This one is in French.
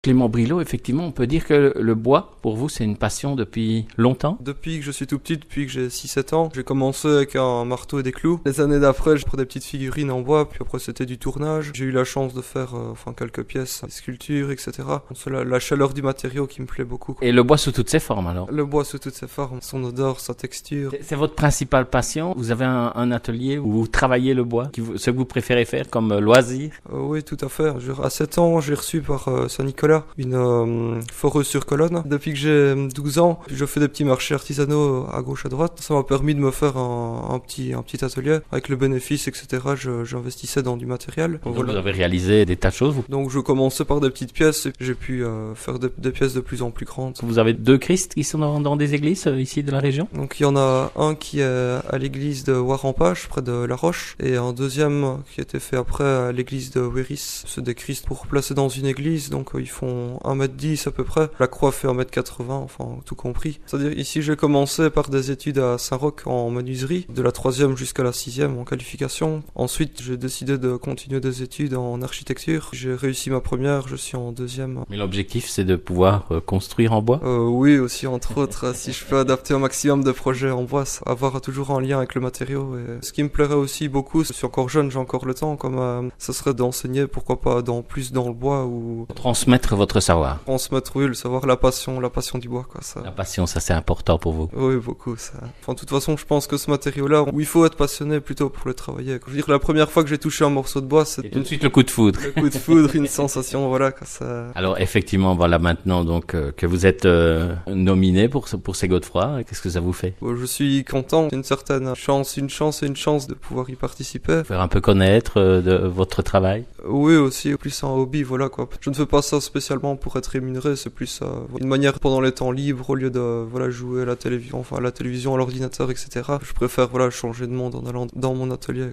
Clément Brilot, effectivement, on peut dire que le bois, pour vous, c'est une passion depuis longtemps? Depuis que je suis tout petit, depuis que j'ai 6-7 ans, j'ai commencé avec un marteau et des clous. Les années d'après, je prenais des petites figurines en bois, puis après c'était du tournage. J'ai eu la chance de faire quelques pièces, des sculptures, etc. C'est la chaleur du matériau qui me plaît beaucoup, quoi. Et le bois sous toutes ses formes, alors? Le bois sous toutes ses formes, son odeur, sa texture. C'est votre principale passion? Vous avez un atelier où vous travaillez le bois, ce que vous préférez faire comme loisir? Oui, tout à fait. À 7 ans, j'ai reçu par Saint-Nicolas une foreuse sur colonne. Depuis que j'ai 12 ans, je fais des petits marchés artisanaux à gauche à droite. Ça m'a permis de me faire un petit atelier. Avec le bénéfice, etc., j'investissais dans du matériel. Donc Voilà. vous avez réalisé des tas de choses. Donc je commençais par des petites pièces et j'ai pu faire des pièces de plus en plus grandes. Vous avez 2 Christ qui sont dans des églises ici de la région? Donc il y en a un qui est à l'église de Warrampage, près de La Roche, et un deuxième qui a été fait après à l'église de Wéris. C'est des Christ pour placer dans une église, donc ils font 1m10 à peu près. La croix fait 1m80, enfin tout compris. C'est-à-dire ici j'ai commencé par des études à Saint-Roch en menuiserie, de la 3e jusqu'à la 6e en qualification. Ensuite j'ai décidé de continuer des études en architecture. J'ai réussi ma première, je suis en 2e. Mais l'objectif c'est de pouvoir construire en bois? Oui, aussi entre autres, si je peux adapter un maximum de projets en bois, avoir toujours un lien avec le matériau. Et ce qui me plairait aussi beaucoup, je suis encore jeune, j'ai encore le temps, comme ce serait d'enseigner, pourquoi pas plus dans le bois ou transmettre votre savoir. Transmettre, oui, le savoir, la passion du bois, quoi. Ça. La passion, ça c'est important pour vous? Oui, beaucoup. Ça. Enfin, de toute façon, je pense que ce matériau-là, où il faut être passionné plutôt pour le travailler. Je veux dire, la première fois que j'ai touché un morceau de bois, c'est tout de suite le coup de foudre. Le coup de foudre, une sensation, voilà, quoi. Ça. Alors effectivement, voilà maintenant donc que vous êtes nominé pour ces Godefroy, qu'est-ce que ça vous fait? Je suis content, une certaine chance de pouvoir y participer. Faire un peu connaître de votre travail? Oui, aussi, plus un hobby, voilà quoi. Je ne fais pas ça spécialement pour être rémunéré, c'est plus une manière pendant les temps libres, au lieu de jouer à la télévision, à l'ordinateur, etc. Je préfère changer de monde en allant dans mon atelier.